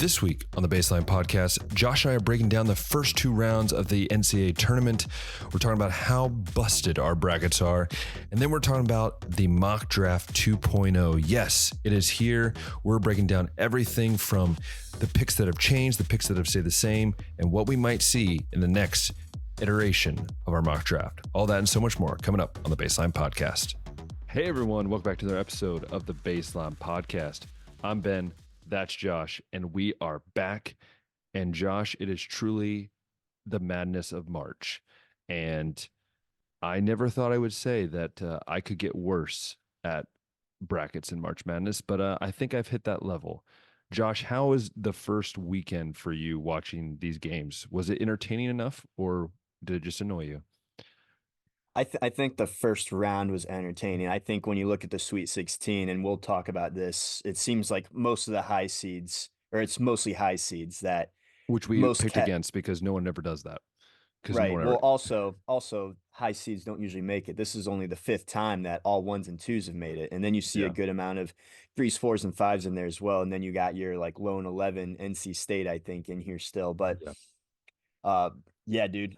This week on the Baseline Podcast, Josh and I are breaking down the first two rounds of the NCAA tournament. We're talking about how busted our brackets are. And then we're talking about the mock draft 2.0. Yes, it is here. We're breaking down everything from the picks that have changed, the picks that have stayed the same, and what we might see in the next iteration of our mock draft. All that and so much more coming up on the Baseline Podcast. Hey everyone, welcome back to another episode of the Baseline Podcast. I'm Ben. That's Josh, and we are back. And Josh, it is truly the madness of March. And I never thought I would say that I could get worse at brackets in March Madness, but I think I've hit that level. Josh, how was the first weekend for you watching these games? Was it entertaining enough, or did it just annoy you? I think the first round was entertaining. I think when you look at the Sweet 16, and we'll talk about this, it seems like most of the high seeds, or it's mostly high seeds that Which we most picked against because no one ever does that. Because no right. one Well, ever. also high seeds don't usually make it. This is only the fifth time that all ones and twos have made it. And then you see a Yeah. good amount of threes, fours, and fives in there as well. And then you got your like lone 11 NC State, I think, in here still. But Yeah. uh yeah, dude.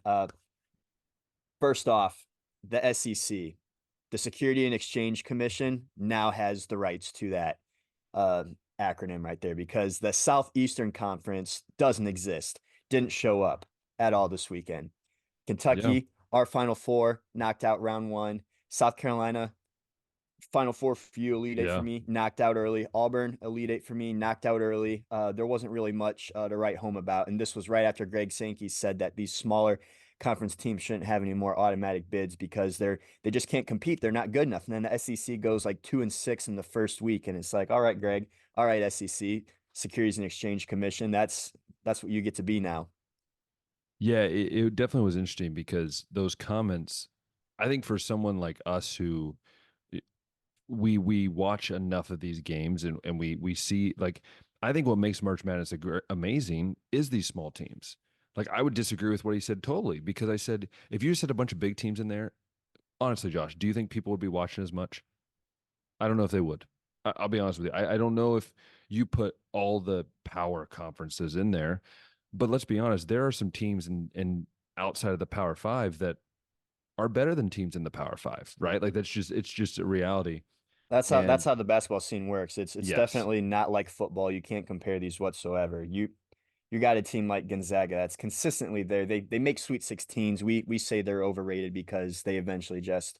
First off, the SEC, the Security and Exchange Commission, now has the rights to that uh, acronym right there because the Southeastern Conference doesn't exist, didn't show up at all this weekend. Yeah. Kentucky, our Final Four, knocked out round one. South Carolina, Final Four for you, Elite Eight for Yeah. me, knocked out early. Auburn, Elite Eight for me, knocked out early. There wasn't really much to write home about. And this was right after Greg Sankey said that these smaller conference teams shouldn't have any more automatic bids because they just can't compete. They're not good enough. And then the SEC goes like 2-6 in the first week. And it's like, all right, Greg, all right, SEC, Securities and Exchange Commission. That's what you get to be now. Yeah, it definitely was interesting because those comments, I think for someone like us who we watch enough of these games and we see like I think what makes March Madness amazing is these small teams. Like I would disagree with what he said totally because I said if you just had a bunch of big teams in there, honestly, Josh, do you think people would be watching as much? I don't know if they would. I'll be honest with you. I don't know if you put all the power conferences in there, but let's be honest, there are some teams in outside of the Power Five that are better than teams in the Power Five, right? Like it's just a reality. That's And how the basketball scene works. It's yes, definitely not like football. You can't compare these whatsoever. You got a team like Gonzaga that's consistently there. They make Sweet 16s. We say they're overrated because they eventually just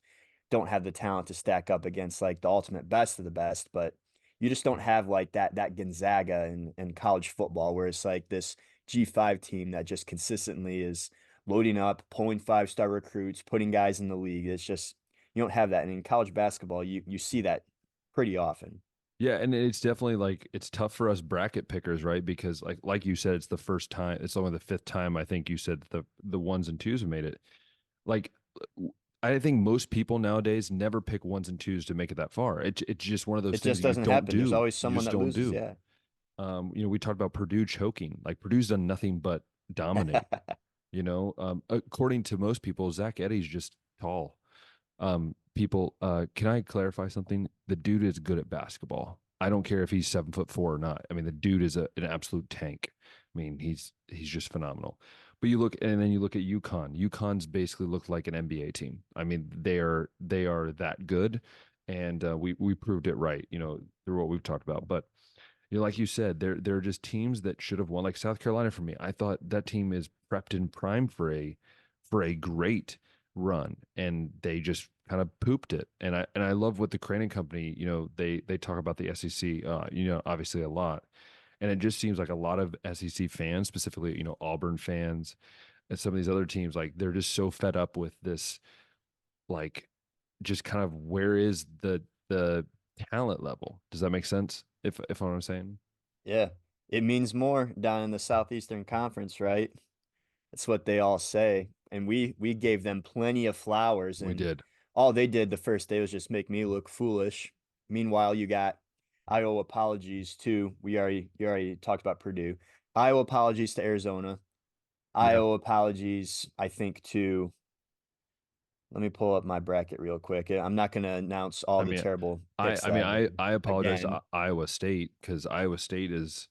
don't have the talent to stack up against like the ultimate best of the best. But you just don't have like that Gonzaga in college football where it's like this G5 team that just consistently is loading up, pulling five-star recruits, putting guys in the league. It's just you don't have that. And in college basketball, you see that pretty often. yeah, and it's definitely like it's tough for us bracket pickers, right? Because like you said, it's the first time. It's only the fifth time I think you said that the ones and twos have made it. Like I think most people nowadays never pick ones and twos to make it that far. It's just one of those It things just that you doesn't don't happen. There's do. always You someone just that don't loses. do. Yeah. We talked about Purdue choking. Like Purdue's done nothing but dominate. According to most people, Zach Edey's just tall. Can I clarify something? The dude is good at basketball. I don't care if he's 7'4" or not. I mean, the dude is an absolute tank. I mean, he's just phenomenal. But then you look at UConn. UConn's basically looked like an NBA team. I mean, they are that good, and we proved it right. Through what we've talked about. But like you said, there are just teams that should have won. Like South Carolina for me, I thought that team is prepped and primed for a great run, and they just kind of pooped it. And I love what the Craning Company, they talk about the SEC, obviously a lot, and it just seems like a lot of SEC fans, specifically Auburn fans, and some of these other teams, like they're just so fed up with this, like just kind of where is the talent level? Does that make sense? If what I'm saying? Yeah. It means more down in the Southeastern Conference, right? That's what they all say. And we gave them plenty of flowers, We and did. all they did the first day was just make me look foolish. Meanwhile, you got Iowa apologies too. You already talked about Purdue. Iowa apologies to Arizona. Yeah. Iowa apologies, I think, to let me pull up my bracket real quick. I'm not going to announce all I the mean, terrible I picks I that mean I made I apologize to again. Iowa State because Iowa State is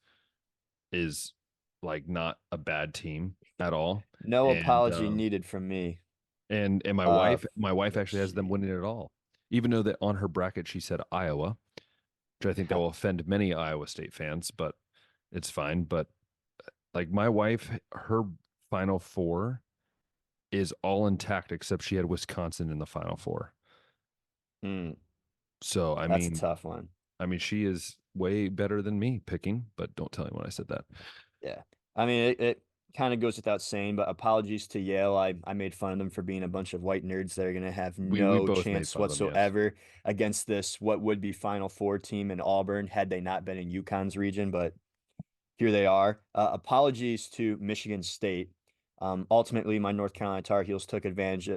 is like not a bad team at all. No And apology needed from me. and my wife actually Let's has them see. winning it all. Even though that on her bracket she said Iowa, which I think that will offend many Iowa State fans, but it's fine. But like my wife, her Final Four is all intact except she had Wisconsin in the Final Four. Hmm, So that's a tough one. I mean, she is way better than me picking, but don't tell anyone I said that. Yeah. I mean, it kind of goes without saying, but apologies to Yale. I made fun of them for being a bunch of white nerds that are going to have We no both made chance fun of them, yes. whatsoever against this, what would be Final Four team in Auburn had they not been in UConn's region. But here they are. Apologies to Michigan State. Ultimately, my North Carolina Tar Heels took advantage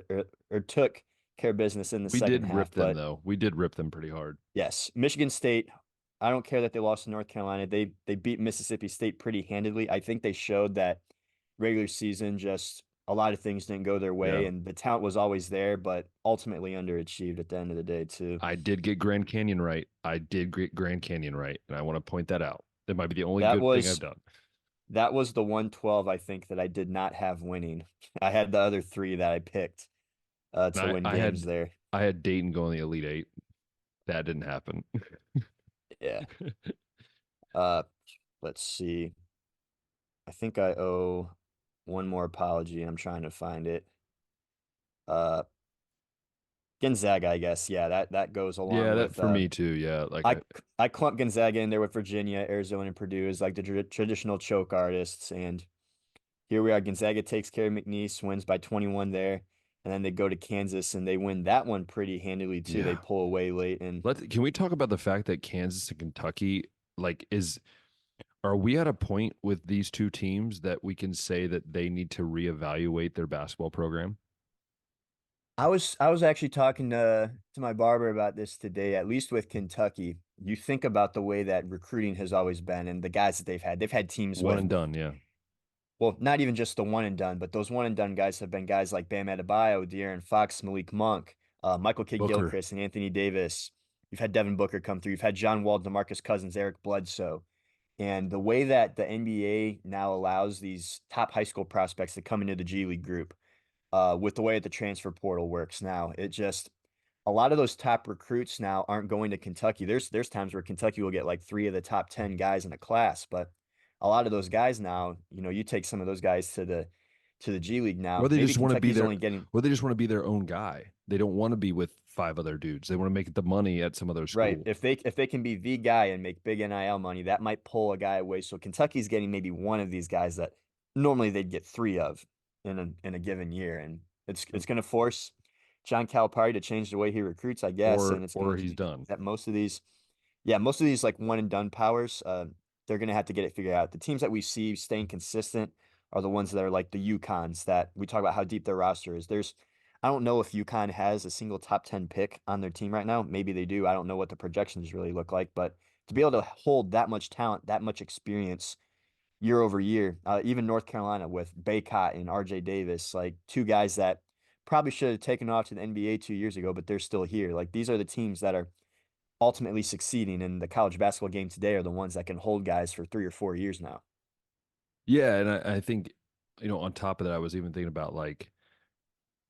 or took care of business in the We second did rip half. them But though. We did rip them pretty hard. yes, Michigan State. I don't care that they lost to North Carolina. They beat Mississippi State pretty handedly. I think they showed that regular season just a lot of things didn't go their way, Yeah. and the talent was always there, but ultimately underachieved at the end of the day too. I did get Grand Canyon right. I did get Grand Canyon right, and I want to point that out. That might be the only That good thing I've was done. that was the 112 I think that I did not have winning. I had the other three that I picked to And win I games had there. I had Dayton going the Elite Eight. That didn't happen. Yeah. Uh, let's see. I think I owe one more apology. I'm trying to find it. Uh, Gonzaga, I guess. Yeah, that goes Yeah, along that with for me too. Yeah, like I clump Gonzaga in there with Virginia, Arizona, and Purdue as like the traditional choke artists. And here we are. Gonzaga takes care of McNeese, wins by 21 there, and then they go to Kansas and they win that one pretty handily too. They yeah. pull away late, and Can we talk about the fact that Kansas and Kentucky like is are we at a point with these two teams that we can say that they need to reevaluate their basketball program? I was actually talking to my barber about this today. At least with Kentucky, you think about the way that recruiting has always been and the guys that they've had. They've had teams One with and done, yeah. well, not even just the one and done, but those one and done guys have been guys like Bam Adebayo, De'Aaron Fox, Malik Monk, Michael Kidd Booker. Gilchrist, and Anthony Davis. You've had Devin Booker come through. You've had John Wall, DeMarcus Cousins, Eric Bledsoe. And the way that the NBA now allows these top high school prospects to come into the G League group, with the way that the transfer portal works now, it just a lot of those top recruits now aren't going to Kentucky. There's times where Kentucky will get like three of the top 10 guys in a class, but a lot of those guys now, you take some of those guys to the G League Or now. they Maybe just want to be Kentucky's their only getting or they just want to be their own guy. They don't want to be with five other dudes. They want to make the money at some other right. school. If they can be the guy and make big NIL money, that might pull a guy away. So Kentucky's getting maybe one of these guys that normally they'd get three of in a given year, and it's going to force John Calipari to change the way he recruits, I guess, and it's Or going to he's mean done. that most of these like one and done powers, they're going to have to get it figured out. The teams that we see staying consistent are the ones that are like the UConns that we talk about how deep their roster is. I don't know if UConn has a single top 10 pick on their team right now. Maybe they do. I don't know what the projections really look like, but to be able to hold that much talent, that much experience year over year, even North Carolina with Baycott and RJ Davis, like two guys that probably should have taken off to the NBA 2 years ago, but they're still here. Like these are the teams that are ultimately succeeding in the college basketball game today are the ones that can hold guys for 3 or 4 years now. Yeah, and I think, on top of that, I was even thinking about like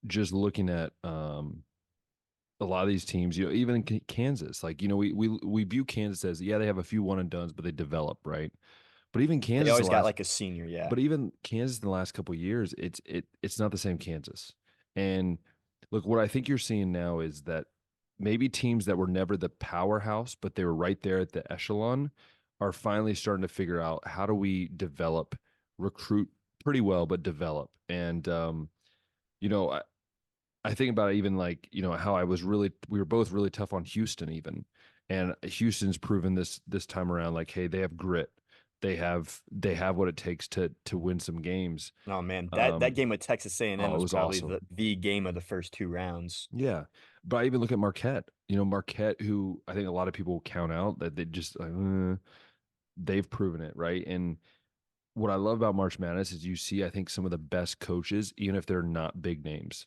just looking at a lot of these teams, even in Kansas, like, we view Kansas as, yeah, they have a few one and dones, but they develop, right? But even They Kansas, always got like a senior, yeah. but even Kansas in the last couple of years, it's not the same Kansas. And look, what I think you're seeing now is that maybe teams that were never the powerhouse, but they were right there at the echelon, are finally starting to figure out how do we develop, recruit pretty well, but develop. And you know, I, I think about even like, how we were both really tough on Houston even. And Houston's proven this time around, like, hey, they have grit. They have what it takes to win some games. Oh man, that Um, game with Texas A&M oh, it was was probably the awesome. the game of the first two rounds. Yeah. But I even look at Marquette, Marquette, who I think a lot of people count out that they just like, they've proven it, right? And what I love about March Madness is you see, I think, some of the best coaches, even if they're not big names.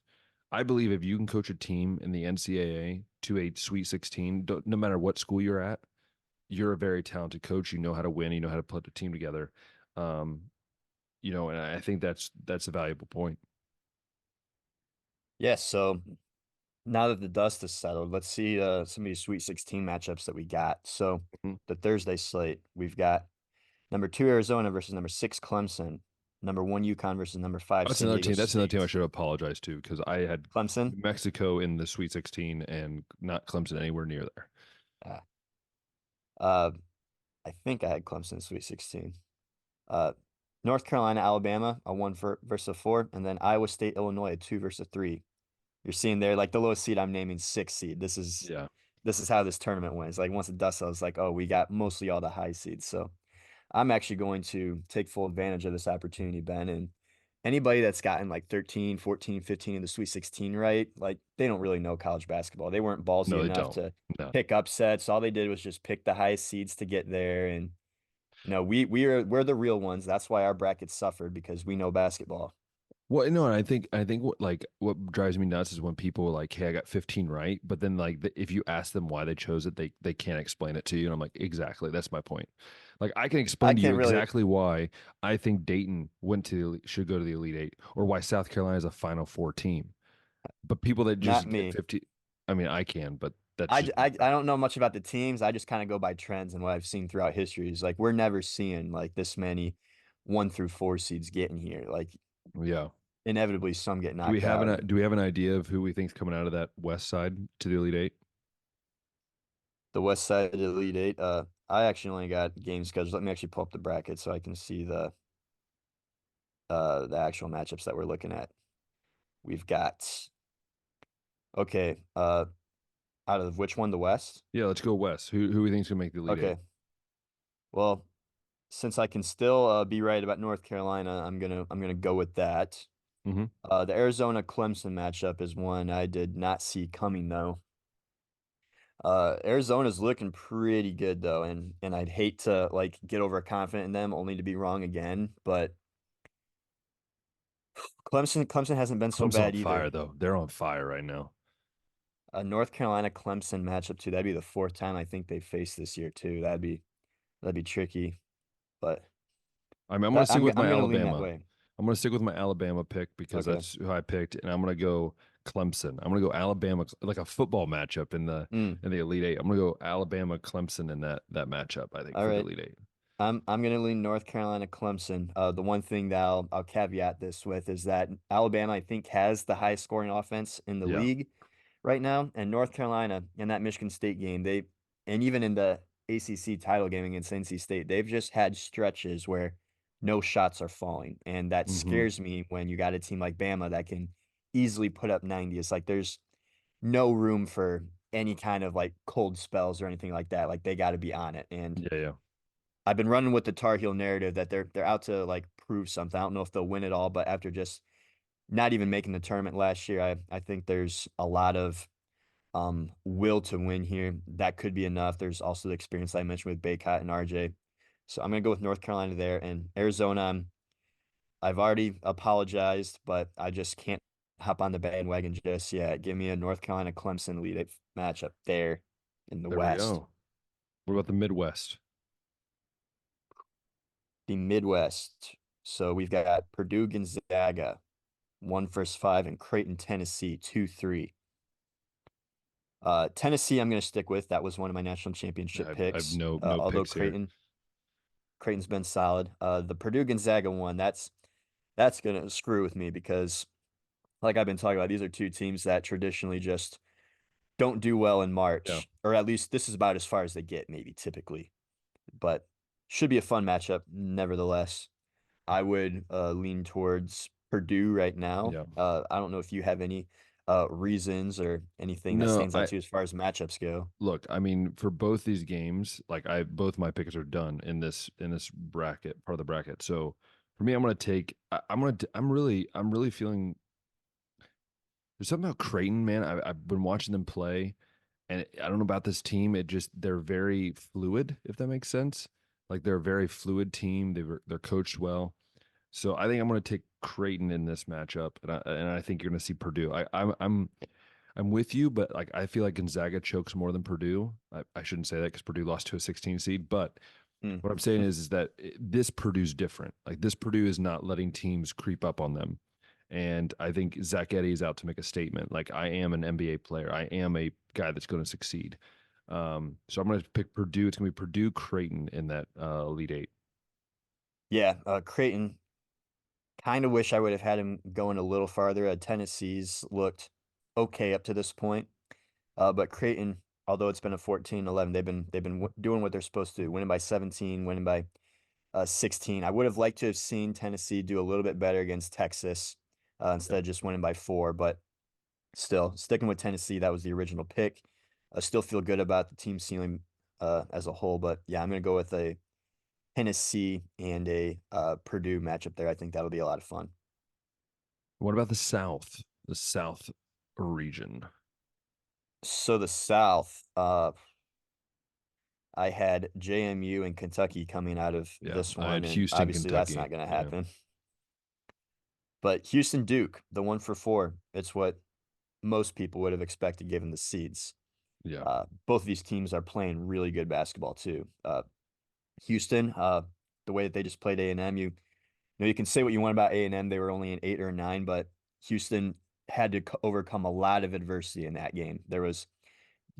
I believe if you can coach a team in the NCAA to a Sweet 16, no matter what school you're at, you're a very talented coach. You know how to win. You know how to put a team together. Um, and I think that's a valuable point. Yeah, so now that the dust has settled, let's see some of these Sweet 16 matchups that we got. So Mhm. the Thursday slate, we've got number 2 Arizona versus number 6 Clemson, number 1 UConn versus number 5 That's San another Diego team. That's another team I State. should apologize to because I had Clemson, New Mexico in the Sweet 16 and not Clemson anywhere near there. uh, uh, I think I had Clemson Sweet 16. Uh, North Carolina, Alabama, a 1 for, versus a 4, and then Iowa State, Illinois, a 2 versus a 3. You're seeing there, like the lowest seed I'm naming 6 seed. Yeah. This is how this tournament went. It's like once the dust settles, like, oh, we got mostly all the high seeds. So I'm actually going to take full advantage of this opportunity, Ben. And anybody that's gotten like 13, 14, 15 in the Sweet 16 right, like they don't really know college basketball. They weren't ballsy No, they enough don't. to No. pick upsets. All they did was just pick the highest seeds to get there. And we're the real ones. That's why our brackets suffered because we know basketball. Well, no, and I think what drives me nuts is when people are like, "Hey, I got 15 right," but then if you ask them why they chose it, they can't explain it to you, and I'm like, exactly, that's my point. Like I can I explain to you can't really, exactly why I think Dayton should go to the Elite Eight, or why South Carolina is a Final Four team. But people that not just get me. 50, I mean, I can, but that's just me. I don't know much about the teams. I just kind of go by trends and what I've seen throughout history is like we're never seeing like this many 1 through 4 seeds getting here. Like Yeah. inevitably some get Do we knocked have out. an do we have an idea of who we think's coming out of that West side to the Elite Eight? The West Side Elite Eight. I actually only got game schedules. Let me actually pull up the bracket so I can see the actual matchups that we're looking at. We've got okay. Out of which one? The West. Yeah, let's go West. Who we think's gonna make the Elite Eight? Okay. Well, since I can still be right about North Carolina, I'm gonna go with that. Mm-hmm. The Arizona Clemson matchup is one I did not see coming though. Arizona's looking pretty good though, and I'd hate to like get overconfident in them only to be wrong again. But Clemson hasn't been so Clemson's on bad fire either. though. They're on fire right now. A North Carolina Clemson matchup too. That'd be the fourth time I think they faced this year too. That'd be tricky, but I'm going to that stick with my I'm gonna lean that Alabama. way. I'm going to stick with my Alabama pick because Okay. that's who I picked, and I'm going to go Clemson. I'm going to go Alabama, like a football matchup Mm, in the Elite Eight. I'm going to go Alabama Clemson in that matchup. I think all for the right. Elite Eight. I'm gonna lean North Carolina Clemson. The one thing that I'll caveat this with is that Alabama I think has the highest scoring offense in the Yeah. league right now, and North Carolina in that Michigan State game and even in the ACC title game against NC State they've just had stretches where no shots are falling, and that Mm-hmm. scares me when you got a team like Bama that can easily put up 90. It's like there's no room for any kind of like cold spells or anything like that. Like they got to be on it, and Yeah, yeah, I've been running with the Tar Heel narrative that they're out to like prove something. I don't know if they'll win it all, but after just not even making the tournament last year, I think there's a lot of will to win here. That could be enough. There's also the experience I mentioned with Baycott and RJ. So I'm gonna go with North Carolina there and Arizona. I've already apologized, but I just can't hop on the bandwagon just yet. Give me a North Carolina Clemson lead matchup there in the there we West. go. What about the Midwest? The Midwest. So we've got Purdue Gonzaga, 1 versus 5, and Creighton, Tennessee, 2-3. Tennessee, I'm going to stick with. That was one of my national championship I've picks. no Although picks here. Creighton's been solid. The Purdue Gonzaga one, that's going to screw with me because, like I've been talking about, these are two teams that traditionally just don't do well in Yeah, March, or at least this is about as far as they get, maybe typically. But should be a fun matchup, nevertheless. I would lean towards Purdue right now. yeah. I don't know if you have any reasons or anything that No, stands out I to you as far as matchups go. look. I mean, for both these games, like both my picks are done in this bracket, part of the bracket. So for me, I'm going to take. I'm really feeling. There's something about Creighton, man. I've been watching them play, and I don't know about this team. They're very fluid, if that makes sense. Like they're a very fluid team. They're coached well. So I think I'm going to take Creighton in this matchup, and I think you're going to see Purdue. I'm with you, but like I feel like Gonzaga chokes more than Purdue. I shouldn't say that because Purdue lost to a 16 seed, but Mm. What I'm saying is that this Purdue's different. Like this Purdue is not letting teams creep up on them. And I think Zach Edey is out to make a statement. Like, I am an NBA player. I am a guy that's going to succeed. So I'm going to pick Purdue. It's going to be Purdue Creighton in that Elite Eight. Yeah, Creighton. Kind of wish I would have had him going a little farther. Tennessee's looked okay up to this point, but Creighton, although it's been a 14-11, they've been doing what they're supposed to do, winning by 17, winning by 16. I would have liked to have seen Tennessee do a little bit better against Texas Yeah. instead of just winning by 4, but still sticking with Tennessee. That was the original pick. I still feel good about the team ceiling as a whole, but yeah, I'm gonna go with a Tennessee and a Purdue matchup there. I think that'll be a lot of fun. What about the South? The South region. So the South, I had JMU and Kentucky coming out of Yeah. this I one, had and Houston, obviously that's Kentucky. not going to Yeah. happen. But Houston Duke, the 1 for 4, it's what most people would have expected given the seeds. Yeah. Both of these teams are playing really good basketball too. Houston, the way that they just played A&M, you know, you can say what you want about A&M. They were only an 8 or 9, but Houston had to overcome a lot of adversity in that game. There was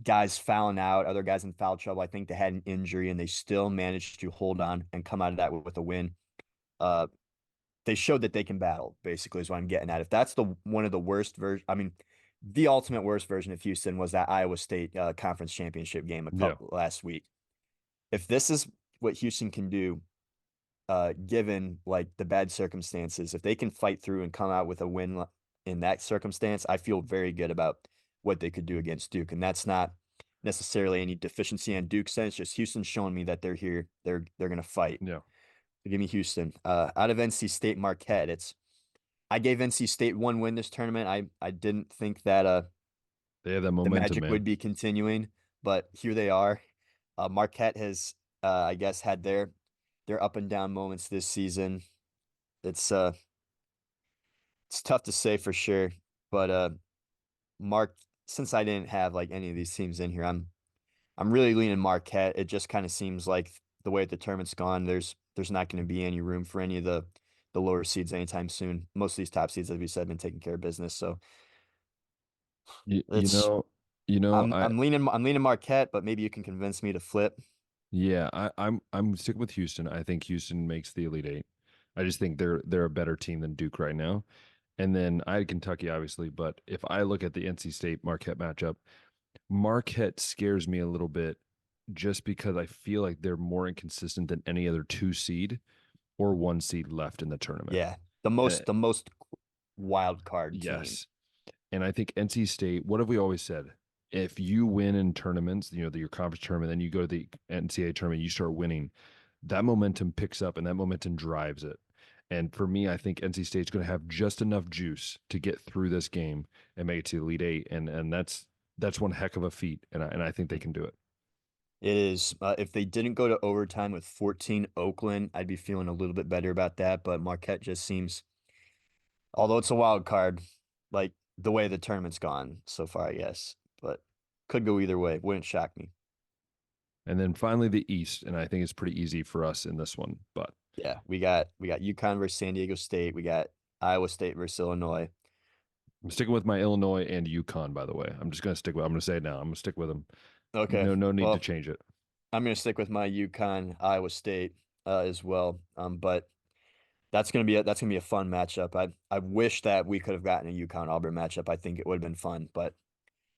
guys fouling out, other guys in foul trouble. I think they had an injury, and they still managed to hold on and come out of that with a win. Uh, they showed that they can battle, basically, is what I'm getting at. If that's the one of the worst version, I mean, the ultimate worst version of Houston was that Iowa State conference championship game a Yeah. couple last week. If this is what Houston can do, given like the bad circumstances, if they can fight through and come out with a win in that circumstance, I feel very good about what they could do against Duke. And that's not necessarily any deficiency on Duke's end. It's just Houston showing me that they're here. They're gonna fight. Yeah. So give me Houston. Out of NC State Marquette, it's I gave NC State one win this tournament. I didn't think that They have that the momentum, magic man. would be continuing, but here they are. Marquette has I guess had their up and down moments this season. It's uh it's tough to say for sure, but Mark since I didn't have like any of these teams in here, I'm really leaning Marquette. It just kind of seems like the way the tournament's gone, there's not going to be any room for any of the lower seeds anytime soon. Most of these top seeds, as we said, have been taking care of business. So You, you it's know, you know, I'm I I'm leaning Marquette, but maybe you can convince me to flip. yeah, I'm sticking with Houston. I think Houston makes the Elite Eight. I just think they're a better team than Duke right now. And then I had Kentucky, obviously, but if I look at the NC State Marquette matchup, Marquette scares me a little bit just because I feel like they're more inconsistent than any other 2 seed or 1 seed left in the tournament. Yeah, the Uh, most wild card team. yes. And I think NC State, what have we always said? If you win in tournaments, your conference tournament, then you go to the NCAA tournament, you start winning, that momentum picks up and that momentum drives it. And for me, I think NC State's going to have just enough juice to get through this game and make it to the Elite Eight, and that's one heck of a feat, and I think they can do it. It is. If they didn't go to overtime with 14 Oakland, I'd be feeling a little bit better about that. But Marquette just seems, although it's a wild card, like the way the tournament's gone so far, I guess. But could go either way. Wouldn't shock me. And then finally the East, and I think it's pretty easy for us in this one. But Yeah, we got UConn versus San Diego State. We got Iowa State versus Illinois. I'm sticking with my Illinois and UConn. By the way, I'm going to say it now. I'm going to stick with them. Okay. No need to Well, change it. I'm gonna stick with my UConn Iowa State as well. But that's gonna be a fun matchup. I wish that we could have gotten a UConn Auburn matchup. I think it would have been fun, but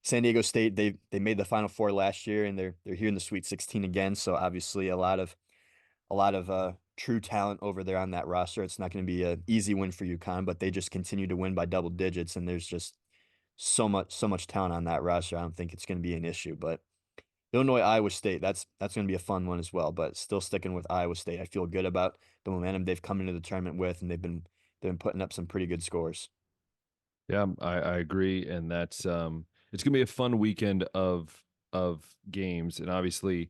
San Diego State, they made the Final Four last year, and they're here in the Sweet 16 again. So obviously a lot of true talent over there on that roster. It's not going to be an easy win for UConn, but they just continue to win by double digits, and there's just so much talent on that roster. I don't think it's going to be an issue. But Illinois Iowa State, that's going to be a fun one as well. But still sticking with Iowa State, I feel good about the momentum they've come into the tournament with, and they've been putting up some pretty good scores. Yeah, I agree, and that's it's gonna be a fun weekend of games, and obviously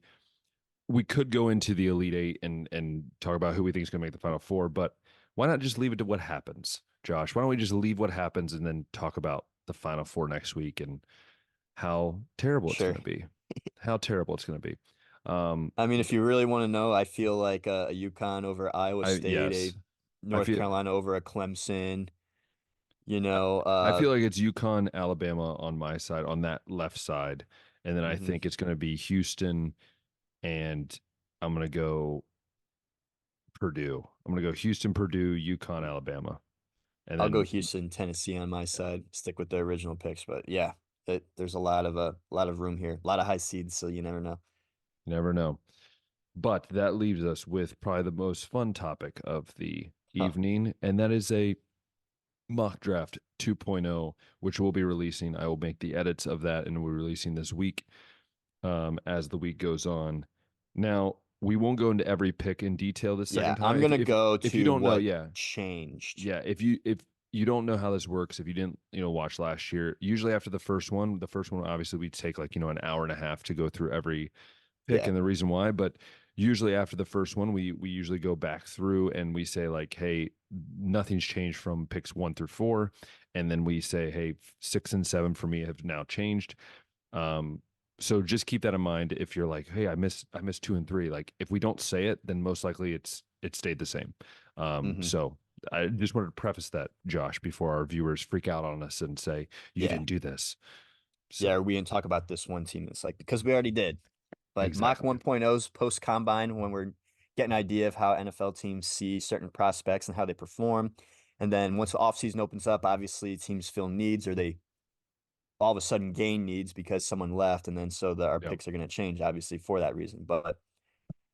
we could go into the Elite Eight and talk about who we think is gonna make the Final Four, but why not just leave it to what happens, Josh? Why don't we just leave what happens and then talk about the Final Four next week and how terrible it's Sure. gonna be, how terrible it's gonna be. I mean, if you really want to know, I feel like a UConn over Iowa I State, a yes, I North feel Carolina over a Clemson, you I know, I feel like it's UConn, Alabama on my side, on that left side, and then I mhm. think it's going to be Houston, and I'm going to go Purdue. I'm going to go Houston, Purdue, UConn, Alabama, and I'll go then Houston, Tennessee on my yeah, side. Stick with the original picks, but yeah, there's a lot of room here, a lot of high seeds, so you never know. you never know. But that leaves us with probably the most fun topic of the Huh. evening, and that is a mock draft 2.0, which we'll be releasing. I will make the edits of that and we're releasing this week as the week goes on. Now, we won't go into every pick in detail this Yeah, second time. I'm If gonna if go if you to don't know, what yeah, changed. yeah. If you don't know how this works, if you didn't watch last year, usually after the first one obviously we take like an hour and a half to go through every pick Yeah. and the reason why. But usually after the first one, we usually go back through and we say like, hey, nothing's changed from picks 1 through 4, and then we say, hey, 6 and 7 for me have now changed. Um, so just keep that in mind. If you're like, hey, I missed 2 and 3. Like if we don't say it, then most likely it stayed the same. Hmm. So I just wanted to preface that, Josh, before our viewers freak out on us and say you Yeah. didn't do this. Yeah, So we didn't talk about this one team. It's like because we already did. But mock exactly. 1.0's post combine when we're getting an idea of how NFL teams see certain prospects and how they perform. And then once the offseason opens up, obviously teams fill needs or they all of a sudden gain needs because someone left. And then so our Yep. picks are going to change, obviously, for that reason. But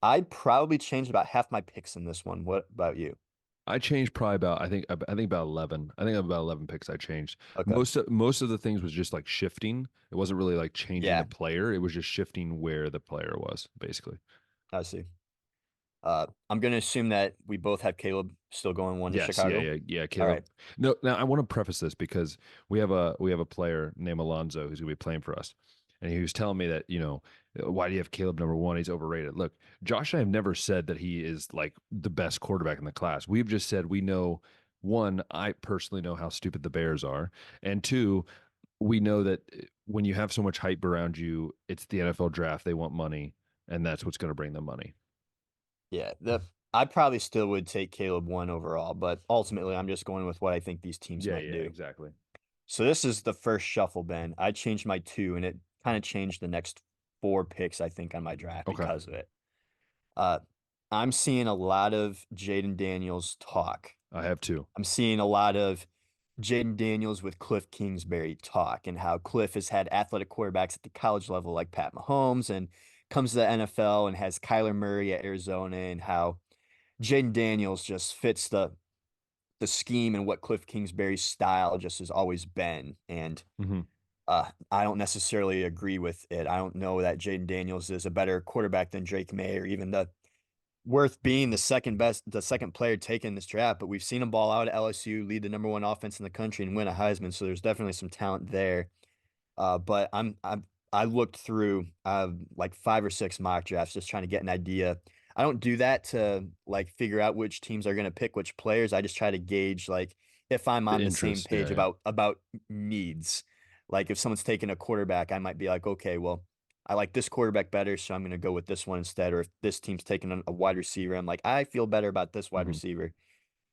I probably changed about half my picks in this one. What about you? I changed probably about I think about 11. I think about 11 picks I changed. Okay. Most of the things was just like shifting. It wasn't really like changing the Yeah, player. It was just shifting where the player was basically. I see. I'm going to assume that we both have Caleb still going one to Yes, yeah, Chicago. yeah, yeah, All Caleb. right. No, now I want to preface this because we have a player named Alonzo who's gonna be playing for us. And he was telling me that, why do you have Caleb number 1? He's overrated. Look, Josh and I have never said that he is like the best quarterback in the class. We've just said we know, one, I personally know how stupid the Bears are, and two, we know that when you have so much hype around you, it's the NFL draft. They want money, and that's what's going to bring them money. Yeah, I probably still would take Caleb one overall, but ultimately I'm just going with what I think these teams Yeah, might yeah, do. exactly. So this is the first shuffle, Ben. I changed my two, and it kind of changed the next four picks, I think, on my draft Okay. because of it. Uh, I'm seeing a lot of Jaden Daniels talk. I have two. I'm seeing a lot of Jaden Daniels with Cliff Kingsbury talk and how Cliff has had athletic quarterbacks at the college level like Pat Mahomes and comes to the NFL and has Kyler Murray at Arizona and how Jaden Daniels just fits the scheme and what Cliff Kingsbury's style just has always been. And Hmm. I don't necessarily agree with it. I don't know that Jaden Daniels is a better quarterback than Drake May or even the worth being the second player taken in this draft. But we've seen him ball out at LSU, lead the number one offense in the country, and win a Heisman. So there's definitely some talent there. But I looked through like five or six mock drafts just trying to get an idea. I don't do that to like figure out which teams are going to pick which players. I just try to gauge like if I'm The on the same interest. Yeah, page yeah. about needs. Like if someone's taking a quarterback, I might be like, okay, well, I like this quarterback better, so I'm going to go with this one instead. Or if this team's taking a wide receiver, I'm like, I feel better about this wide Hmm. receiver.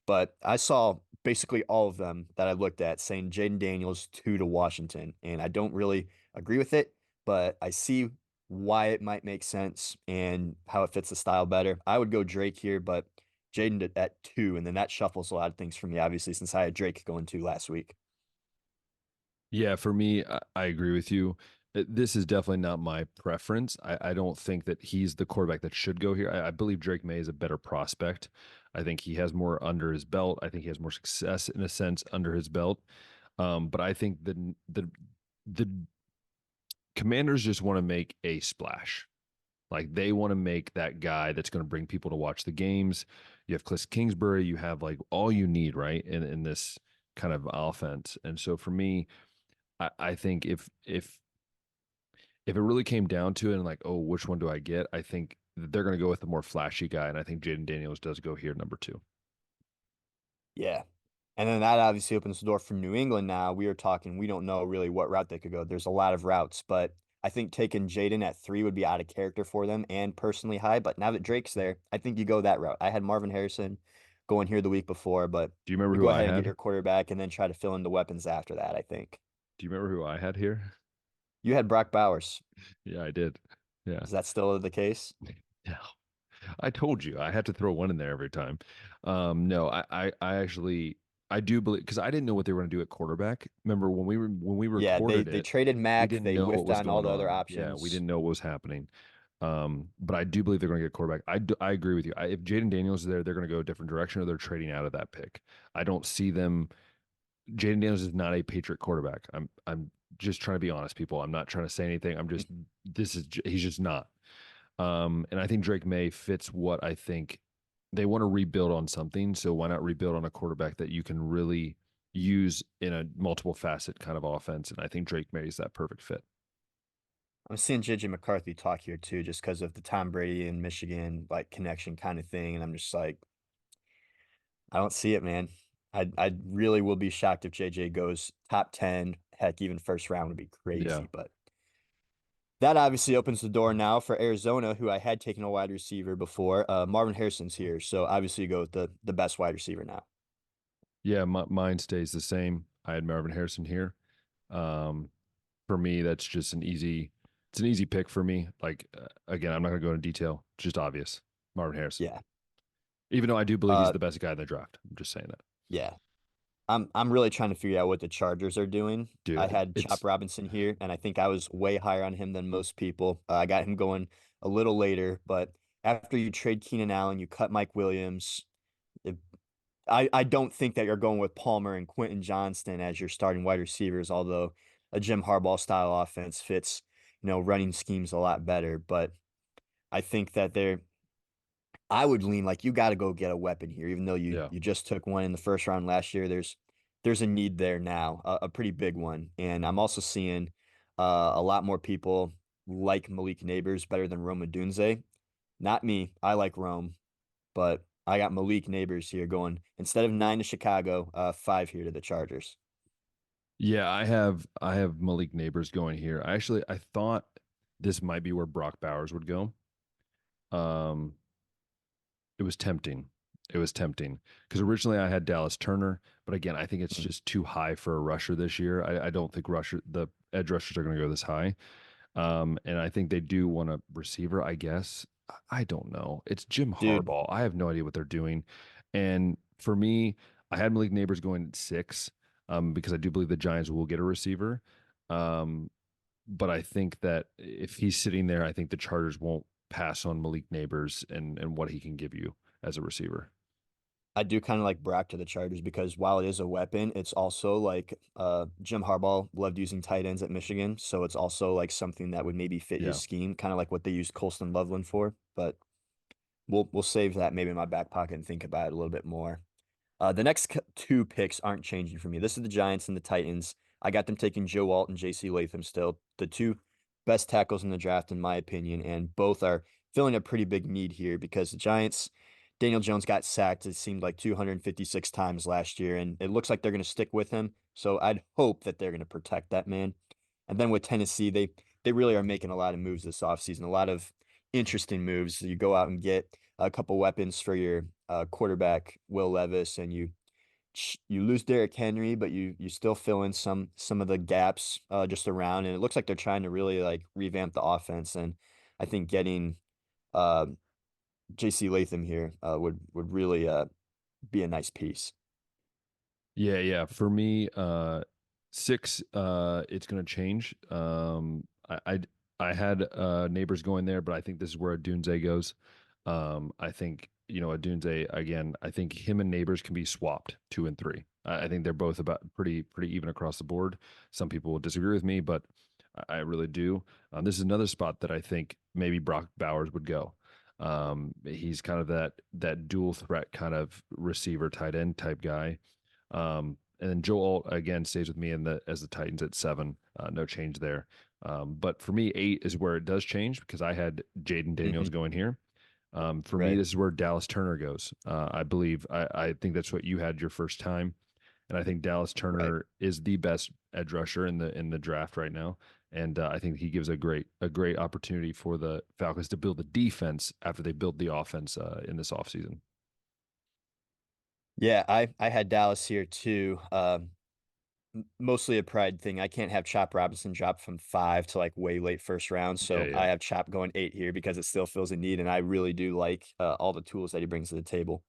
But I saw basically all of them that I looked at saying Jaden Daniels two to Washington, and I don't really agree with it, but I see why it might make sense and how it fits the style better. I would go Drake here, but Jaden at two, and then that shuffles a lot of things for me, obviously, since I had Drake going two last week. Yeah, for me, I agree with you. This is definitely not my preference. I don't think that he's the quarterback that should go here. I believe Drake May is a better prospect. I think he has more under his belt. I think he has more success in a sense under his belt. But I think the Commanders just want to make a splash. Like they want to make that guy that's going to bring people to watch the games. You have Cliff Kingsbury. You have like all you need, right, in this kind of offense. And so for me, I think if it really came down to it and like, oh, which one do I get? I think they're going to go with the more flashy guy, and I think Jaden Daniels does go here number 2. Yeah. And then that obviously opens the door for New England now. We are talking, we don't know really what route they could go. There's a lot of routes, but I think taking Jaden at 3 would be out of character for them and personally high. But now that Drake's there, I think you go that route. I had Marvin Harrison going here the week before, but Do you remember you who go I ahead and get had? your quarterback and then try to fill in the weapons after that, I think. Do you remember who I had here? You had Brock Bowers. Yeah, I did. Yeah. Is that still the case? Yeah. I told you I had to throw one in there every time. No, I actually I do believe because I didn't know what they were going to do at quarterback. Remember when we Yeah, they recorded they it, traded we Mac. didn't They know what whiffed was on all going the other on. Yeah, we options. didn't know what was happening. But I do believe they're going to get quarterback. I agree with you. If Jaden Daniels is there, they're going to go a different direction, or they're trading out of that pick. I don't see them. Jaden Daniels is not a Patriot quarterback. I'm just trying to be honest, people. I'm not trying to say anything. I'm just he's just not. And I think Drake May fits what I think they want to rebuild on something. So why not rebuild on a quarterback that you can really use in a multiple facet kind of offense? And I think Drake May is that perfect fit. I'm seeing JJ McCarthy talk here too, just because of the Tom Brady and Michigan like connection kind of thing. And I'm just like, I don't see it, man. I really will be shocked if JJ goes top 10, heck, even first round would be Yeah. crazy. But that obviously opens the door now for Arizona, who I had taken a wide receiver before. Marvin Harrison's here, so obviously you go with the best wide receiver now. Yeah. Mine stays the same. I had Marvin Harrison here. Um, for me, that's just it's an easy pick for me. Like, again, I'm not going to go into detail. It's just obvious. Marvin Harrison. Yeah. Even though I do believe he's Uh, the best guy in the draft. I'm just saying that. yeah. I'm really trying to figure out what the Chargers are doing. I Dude, had Chop it's Robinson here, and I think I was way higher on him than most people. I got him going a little later, but after you trade Keenan Allen, you cut Mike Williams. It, I don't think that you're going with Palmer and Quentin Johnston as your starting wide receivers, although a Jim Harbaugh style offense fits, running schemes a lot better. But I think that I would lean like you got to go get a weapon here, even though you yeah. you just took one in the first round last year. There's a need there now, a pretty big one, and I'm also seeing a lot more people like Malik Neighbors better than Rome Odunze. Not me, I like Rome, but I got Malik Neighbors here going instead of 9 to Chicago, 5 here to the Chargers. Yeah, I have Malik Neighbors going here. I thought this might be where Brock Bowers would go. Um, it was tempting. It was tempting because originally I had Dallas Turner, but again, I think it's Mm. just too high for a rusher this year. I don't think the edge rushers are going to go this high. And I think they do want a receiver, I guess. I don't know. It's Jim Dude, Harbaugh. I have no idea what they're doing. And for me, I had Malik Neighbors going at 6, because I do believe the Giants will get a receiver. Um, but I think that if he's sitting there, I think the Chargers won't pass on Malik Neighbors and what he can give you as a receiver. I do kind of like Brock to the Chargers because while it is a weapon, it's also like Jim Harbaugh loved using tight ends at Michigan, so it's also like something that would maybe fit his Yeah. scheme, kind of like what they used Colston Loveland for. But we'll save that maybe in my back pocket and think about it a little bit more. The next two picks aren't changing for me. This is the Giants and the Titans. I got them taking Joe Alt and J.C. Latham still, the two best tackles in the draft, in my opinion, and both are filling a pretty big need here because the Giants, Daniel Jones got sacked, it seemed like 256 times last year, and it looks like they're going to stick with him. So I'd hope that they're going to protect that man. And then with Tennessee, they really are making a lot of moves this offseason, a lot of interesting moves. You go out and get a couple weapons for your quarterback Will Levis, and you lose Derrick Henry, but you still fill in some of the gaps just around, and it looks like they're trying to really like revamp the offense. And I think getting uh, J.C. Latham here would really be a nice piece. Yeah, yeah. For me, 6, it's going to change. I had neighbors going there, but I think this is where Adunze goes. I think Adunze again. I think him and neighbors can be swapped 2 and 3. I think they're both about pretty even across the board. Some people will disagree with me, but I really do. This is another spot that I think maybe Brock Bowers would go. He's kind of that dual threat kind of receiver, tight end type guy. And then Joe Alt again stays with me as the Titans at 7. No change there. But for me, 8 is where it does change because I had Jaden Daniels Hmm. going here. For me, Right. this is where Dallas Turner goes. I believe I think that's what you had your first time. And I think Dallas Right. Turner is the best edge rusher in the draft right now. And I think he gives a great opportunity for the Falcons to build the defense after they build the offense in this offseason. Yeah, I had Dallas here too. Mostly a pride thing. I can't have Chop Robinson drop from 5 to like way late first round, Yeah, so yeah. I have Chop going 8 here because it still fills a need, and I really do like all the tools that he brings to the table.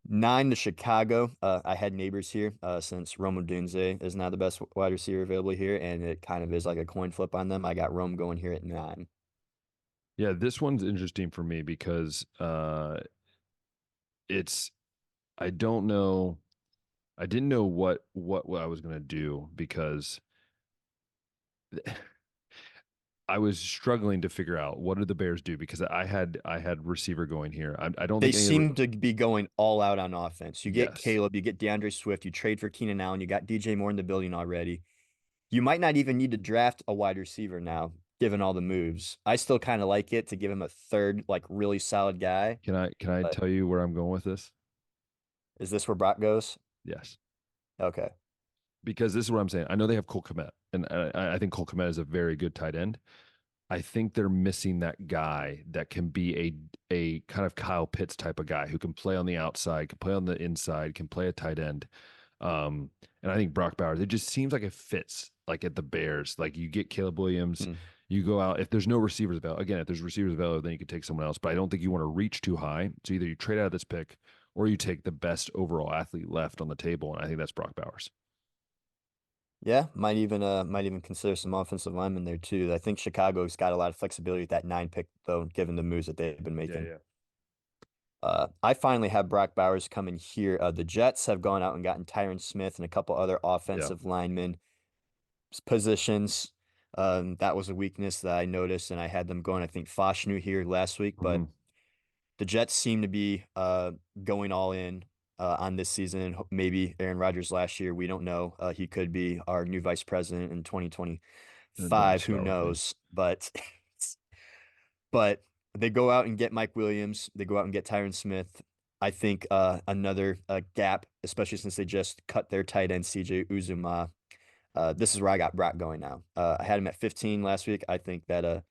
9 to Chicago. I had neighbors here since Rome Odunze is now the best wide receiver available here, and it kind of is like a coin flip on them. I got Rome going here at 9. Yeah, this one's interesting for me because it's I don't know. I didn't know what I was gonna do because I was struggling to figure out what did the Bears do because I had receiver going here. I don't They think any of the seem to be going all out on offense. You get yes. Caleb, you get DeAndre Swift, you trade for Keenan Allen, you got DJ Moore in the building already. You might not even need to draft a wide receiver now, given all the moves. I still kind of like it to give him a third, like really solid guy. Can I But tell you where I'm going with this? is this where Brock goes? Yes, Okay. because this is what I'm saying. I know they have Cole Kmet, and I think Cole Kmet is a very good tight end. I think they're missing that guy that can be a kind of Kyle Pitts type of guy who can play on the outside, can play on the inside, can play a tight end. And I think Brock Bowers, it just seems like it fits like at the Bears. Like you get Caleb Williams, Hmm. you go out. If there's no receivers available, again, if there's receivers available, then you could take someone else. But I don't think you want to reach too high. So either you trade out of this pick or you take the best overall athlete left on the table. And I think that's Brock Bowers. Yeah, might even consider some offensive linemen there too. I think Chicago's got a lot of flexibility with that 9 pick though, given the moves that they've been Yeah, making. yeah. I finally have Brock Bowers coming here. The Jets have gone out and gotten Tyron Smith and a couple other Yeah. offensive linemen positions. That was a weakness that I noticed, and I had them going. I think Foshnu here last week, but Mhm. the Jets seem to be going all in on this season. And maybe Aaron Rodgers last year, we don't know. He could be our new vice president in Don't 2025. Who start with me. knows? But they go out and get Mike Williams. They go out and get Tyron Smith. I think another gap, especially since they just cut their tight end CJ Uzuma. This is where I got Brock going now. I had him at 15 last week. I think that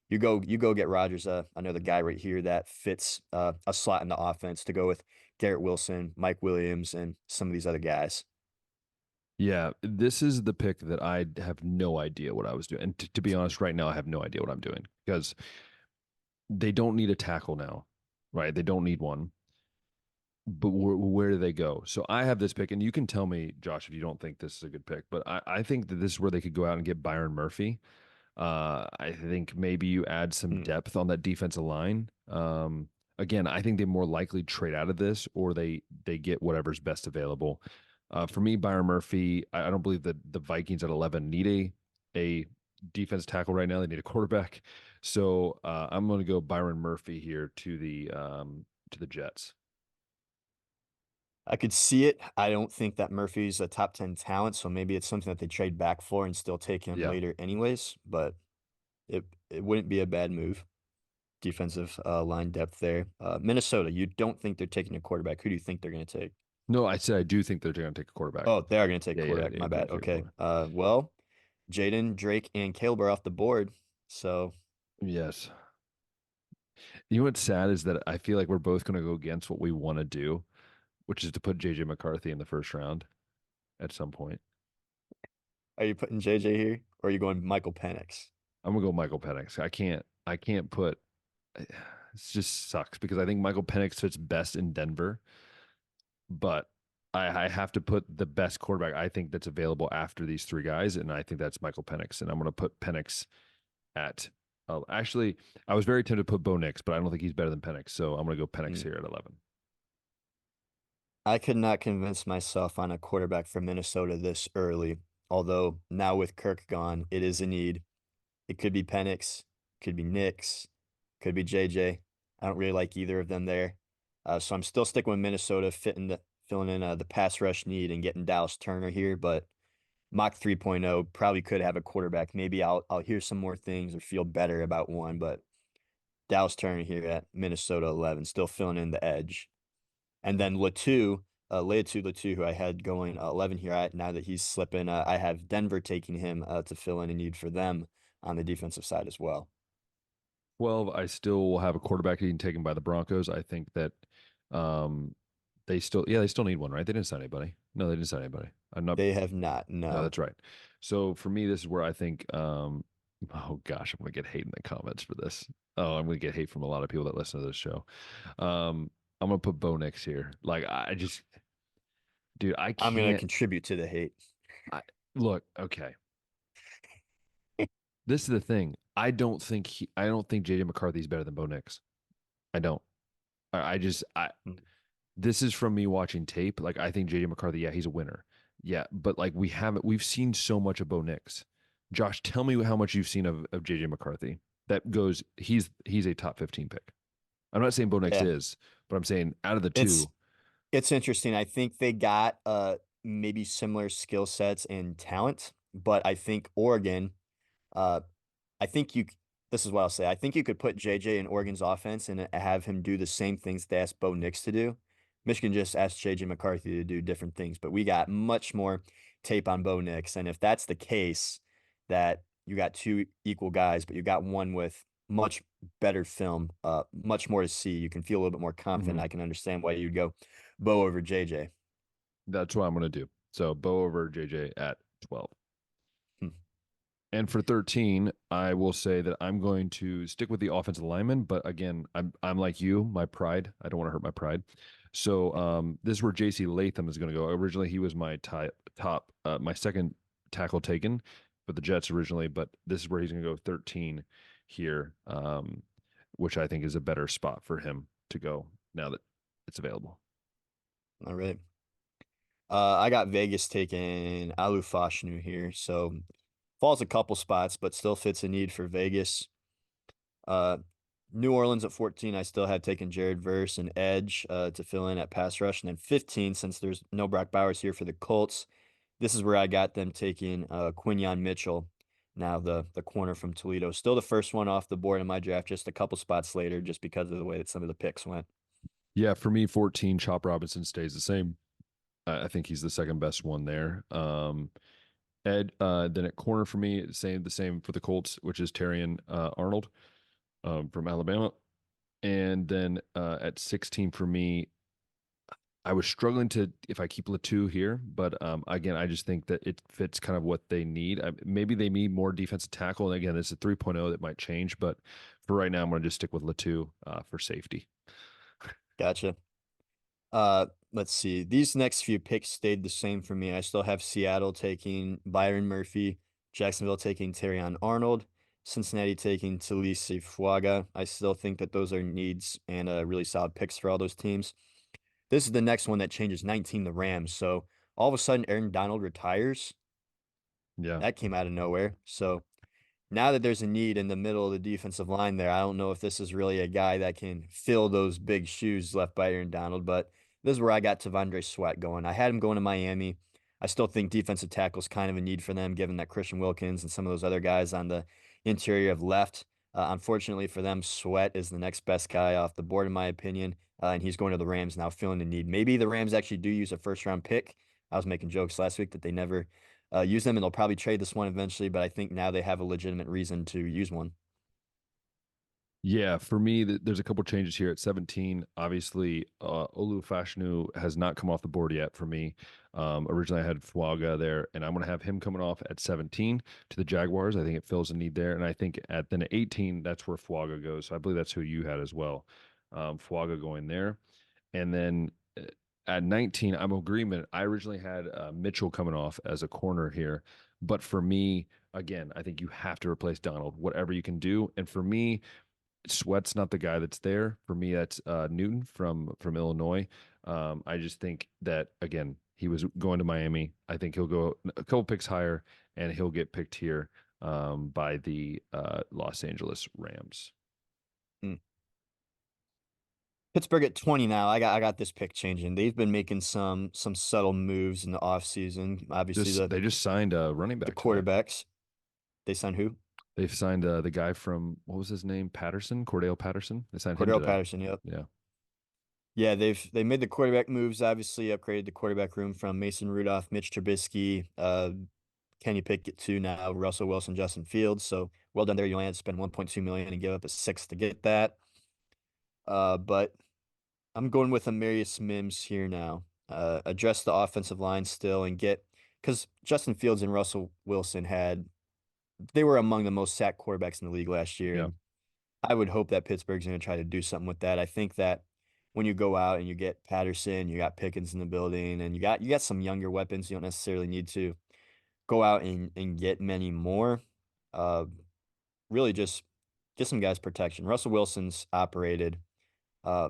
you go get Rodgers, another guy right here that fits a slot in the offense to go with Garrett Wilson, Mike Williams, and some of these other guys. Yeah, this is the pick that I have no idea what I was doing. And to be honest, right now, I have no idea what I'm doing because they don't need a tackle now, right? They don't need one. But where do they go? So I have this pick, and you can tell me, Josh, if you don't think this is a good pick, but I think that this is where they could go out and get Byron Murphy. I think maybe you add some Hmm. depth on that defensive line. Again, I think they more likely trade out of this or they get whatever's best available. For me, Byron Murphy, I don't believe that the Vikings at 11 need a defense tackle right now. They need a quarterback. So I'm going to go Byron Murphy here to the Jets. I could see it. I don't think that Murphy's a top 10 talent, so maybe it's something that they trade back for and still take him Yeah. later anyways, but it wouldn't be a bad move. Defensive line depth there. Minnesota, you don't think they're taking a quarterback. Who do you think they're going to take? No, I said I do think they're going to take a quarterback. Oh, they are going to take Yeah, yeah, quarterback. yeah. My Going bad. to take a Okay. quarterback. Well, Jaden, Drake, and Caleb are off the board. So Yes. You know what's sad is that I feel like we're both going to go against what we want to do, which is to put JJ McCarthy in the first round at some point. are you putting JJ here or are you going Michael Penix? I'm gonna go Michael Penix. I can't put it just sucks because I think Michael Penix fits best in Denver, but I have to put the best quarterback I think that's available after these three guys, and I think that's Michael Penix. And I'm gonna put Penix at actually I was very tempted to put Bo Nix, but I don't think he's better than Penix. So I'm gonna go Penix Hmm. here at 11. I could not convince myself on a quarterback for Minnesota this early. Although now with Kirk gone, it is a need. It could be Penix, could be Nix, could be JJ. I don't really like either of them there. So I'm still sticking with Minnesota, filling in the pass rush need and getting Dallas Turner here. But Mach 3.0 probably could have a quarterback. Maybe I'll hear some more things or feel better about one. But Dallas Turner here at Minnesota 11, still filling in the edge. And then Latu, Latu, who I had going 11 here. Now that he's slipping, I have Denver taking him to fill in a need for them on the defensive side as well. 12, I still will have a quarterback being taken by the Broncos. I think that um, they still need one, right? They didn't sign anybody. No, they didn't sign anybody. I'm not. They have not. No, No, that's right. So for me, this is where I think, oh gosh, I'm gonna get hate in the comments for this. Oh, I'm gonna get hate from a lot of people that listen to this show. I'm gonna put Bo Nix here. Like I just, dude, I I'm going to can't. contribute to the hate. I look okay. This is the thing. I don't think JJ McCarthy is better than Bo Nix. I don't. I just I Mm. this is from me watching tape. Like I think JJ McCarthy, yeah, he's a winner. Yeah, but like we've seen so much of Bo Nix. Josh, tell me how much you've seen of JJ McCarthy. That goes he's a top 15 pick. I'm not saying Bo Nix Yeah, is, but I'm saying out of the it's two, it's interesting. I think they got maybe similar skill sets and talent, but I think Oregon uh I think you this is what I'll say. I think you could put JJ in Oregon's offense and have him do the same things they asked Bo Nix to do. Michigan just asked JJ McCarthy to do different things, but we got much more tape on Bo Nix. And if that's the case, that you got two equal guys, but you got one with much better film, much more to see. You can feel a little bit more confident. mhm, I can understand why you'd go Bo over JJ. that's what I'm gonna do. So Bo over JJ at 12. Hmm. And for 13, I will say that I'm going to stick with the offensive lineman, but again, I'm like you, my pride. I don't want to hurt my pride. So this is where JC Latham is going to go. Originally, he was my my second tackle taken for the Jets originally, but this is where he's going to go 13 here, which I think is a better spot for him to go now that it's available. All right. I got Vegas taking Alu Fashnu here, so falls a couple spots, but still fits a need for Vegas. Uh, New Orleans at 14, I still have taken Jared Verse and Edge to fill in at pass rush. And then 15, since there's no Brock Bowers here for the Colts, this is where I got them taking Quinyon Mitchell, now the corner from Toledo. Still the first one off the board in my draft, just a couple spots later, just because of the way that some of the picks went. Yeah, for me, 14, Chop Robinson stays the same. I think he's the second best one there. Ed, then at corner for me, the same for the Colts, which is Terrion Arnold from Alabama. And then at 16 for me, I was struggling to if I keep Latu here, but again, I just think that it fits kind of what they need. Maybe they need more defensive tackle. And again, this is 3.0 that might change, but for right now, I'm going to just stick with Latu for safety. Gotcha. Let's see. These next few picks stayed the same for me. I still have Seattle taking Byron Murphy, Jacksonville taking Terrion Arnold, Cincinnati taking Talise Fuaga. I still think that those are needs and really solid picks for all those teams. This is the next one that changes 19, the Rams. So all of a sudden, Aaron Donald retires. Yeah. That came out of nowhere. So now that there's a need in the middle of the defensive line there, I don't know if this is really a guy that can fill those big shoes left by Aaron Donald, but this is where I got Tavondre Sweat going. I had him going to Miami. I still think defensive tackle is kind of a need for them, given that Christian Wilkins and some of those other guys on the interior have left. Unfortunately for them, Sweat is the next best guy off the board, in my opinion, and he's going to the Rams now, feeling the need. Maybe the Rams actually do use a first round pick. I was making jokes last week that they never use them, and they'll probably trade this one eventually. But I think now they have a legitimate reason to use one. Yeah, for me, there's a couple changes here at 17. Obviously, Olu Fashnu has not come off the board yet for me. Originally, I had Fuaga there, and I'm going to have him coming off at 17 to the Jaguars. I think it fills a need there, and I think at 18, that's where Fuaga goes. So I believe that's who you had as well. Fuaga going there, and then at 19, I'm agreement. I originally had Mitchell coming off as a corner here, but for me, again, I think you have to replace Donald, whatever you can do, and for me. Sweat's not the guy that's there. For me, that's Newton from Illinois. I just think that again, he was going to Miami. I think he'll go a couple picks higher, and he'll get picked here by the Los Angeles Rams. Hmm. Pittsburgh at 20 now. I got this pick changing. They've been making some subtle moves in the offseason. Obviously, Just they just signed a running the back today. quarterbacks. They signed who? They've signed the guy from what was his name? Patterson, Cordell Patterson. They signed him Cordell today. Patterson. Yep. Yeah. Yeah, they made the quarterback moves, obviously upgraded the quarterback room from Mason Rudolph, Mitch Trubisky, Kenny Pickett to now Russell Wilson, Justin Fields. So well done there. You only had to spend 1.2 million and give up a sixth to get that. But I'm going with Amarius Mims here now. Address the offensive line still and get because Justin Fields and Russell Wilson they were among the most sacked quarterbacks in the league last year, Yeah. and I would hope that Pittsburgh's going to try to do something with that. I think that when you go out and you get Patterson, you got Pickens in the building, and you got some younger weapons. You don't necessarily need to go out and get many more. Uh, really just get some guys protection. Russell Wilson's operated uh,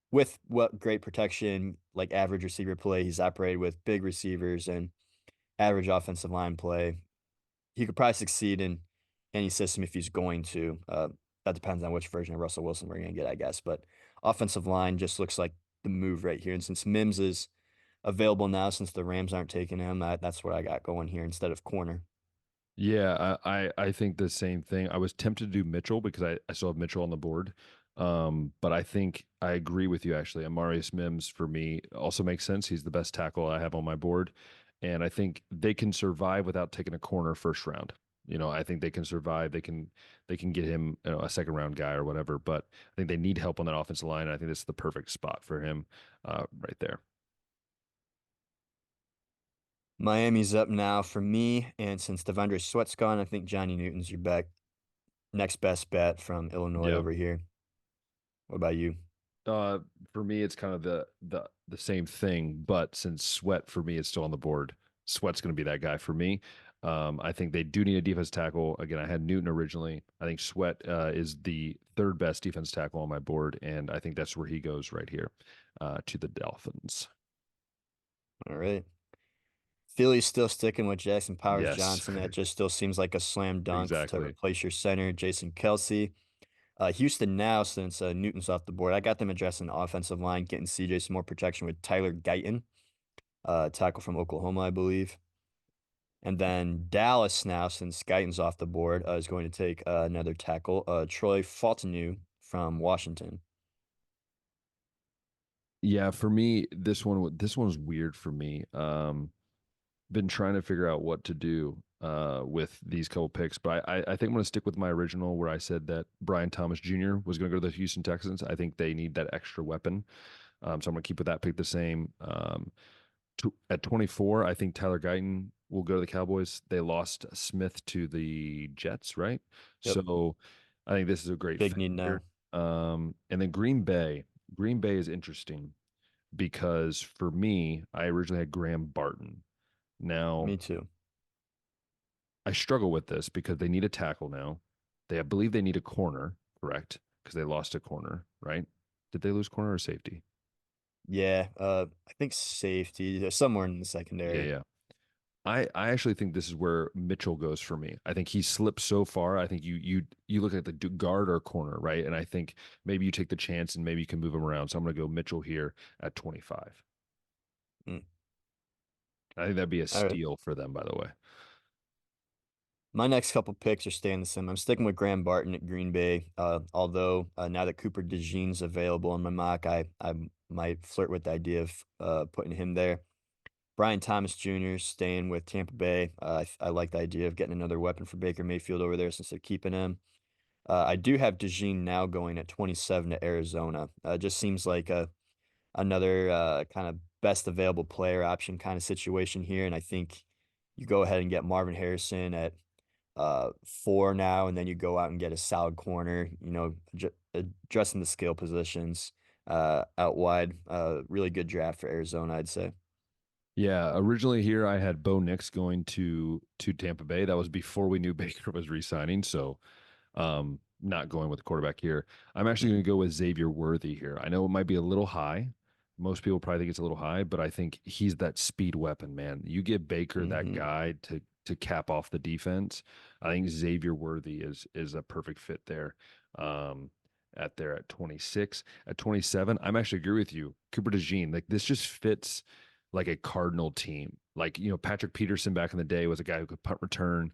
with what great protection, like average receiver play. He's operated with big receivers and average offensive line play. He could probably succeed in any system if he's going to. That depends on which version of Russell Wilson we're going to get, I guess. But offensive line just looks like the move right here. And since Mims is available now, since the Rams aren't taking him, that's what I got going here instead of corner. Yeah, I think the same thing. I was tempted to do Mitchell because I still have Mitchell on the board. But I think I agree with you actually. Amarius Mims for me also makes sense. He's the best tackle I have on my board. And I think they can survive without taking a corner first round. I think they can survive. They can get him, a second round guy or whatever. But I think they need help on that offensive line. I think this is the perfect spot for him, right there. Miami's up now for me. And since Devondre Sweat's gone, I think Johnny Newton's your next best bet from Illinois Yeah. over here. What about you? Uh, for me, it's kind of the same thing, but since Sweat for me is still on the board, Sweat's going to be that guy for me. I think they do need a defense tackle. Again, I had Newton originally. I think Sweat is the third best defense tackle on my board, and I think that's where he goes right here, to the Dolphins. All right. Philly's still sticking with Jackson Powers Yes, Johnson. That just still seems like a slam dunk to exactly. replace your center, Jason Kelsey. Houston now, since Newton's off the board, I got them addressing the offensive line, getting CJ some more protection with Tyler Guyton, tackle from Oklahoma, I believe. And then Dallas now, since Guyton's off the board, is going to take another tackle, Troy Fautanu from Washington. Yeah, for me, this one's weird for me. Been trying to figure out what to do with these couple picks, but I think I'm going to stick with my original where I said that Brian Thomas Jr. was going to go to the Houston Texans. I think they need that extra weapon, so I'm going to keep with that pick the same. At 24, I think Tyler Guyton will go to the Cowboys. They lost Smith to the Jets, right? Yep, So I think this is a great big fit need here. now. And then Green Bay. Green Bay is interesting because for me, I originally had Graham Barton. Now, Me too. I struggle with this because they need a tackle now. I believe they need a corner, correct? Because they lost a corner, right? Did they lose corner or safety? Yeah, I think safety, somewhere in the Yeah, secondary. yeah. I actually think this is where Mitchell goes for me. I think he slipped so far. I think you look at the guard or corner, right? And I think maybe you take the chance and maybe you can move him around. So I'm going to go Mitchell here at 25. Mm. I think that'd be a All right. steal for them, by the way. My next couple picks are staying the same. I'm sticking with Graham Barton at Green Bay. Although now that Cooper DeJean's available in my mock, I might flirt with the idea of putting him there. Brian Thomas Jr. staying with Tampa Bay. I like the idea of getting another weapon for Baker Mayfield over there since they're keeping him. I do have DeJean now going at 27 to Arizona. Just seems like another kind of best available player option kind of situation here, and I think you go ahead and get Marvin Harrison at 4 now, and then you go out and get a solid corner, addressing the skill positions out wide. Really good draft for Arizona, I'd say. Yeah, originally here I had Bo Nix going to Tampa Bay. That was before we knew Baker was re-signing, so not going with the quarterback here. I'm actually going Mhm. to go with Xavier Worthy here. I know it might be a little high. Most people probably think it's a little high, but I think he's that speed weapon, man. You get Baker, that Mhm. guy to cap off the defense. I think Xavier Worthy is a perfect fit there. Um, at 26, at 27, I'm actually agree with you. Cooper DeJean, like this just fits like a Cardinal team. Like, Patrick Peterson back in the day was a guy who could punt return,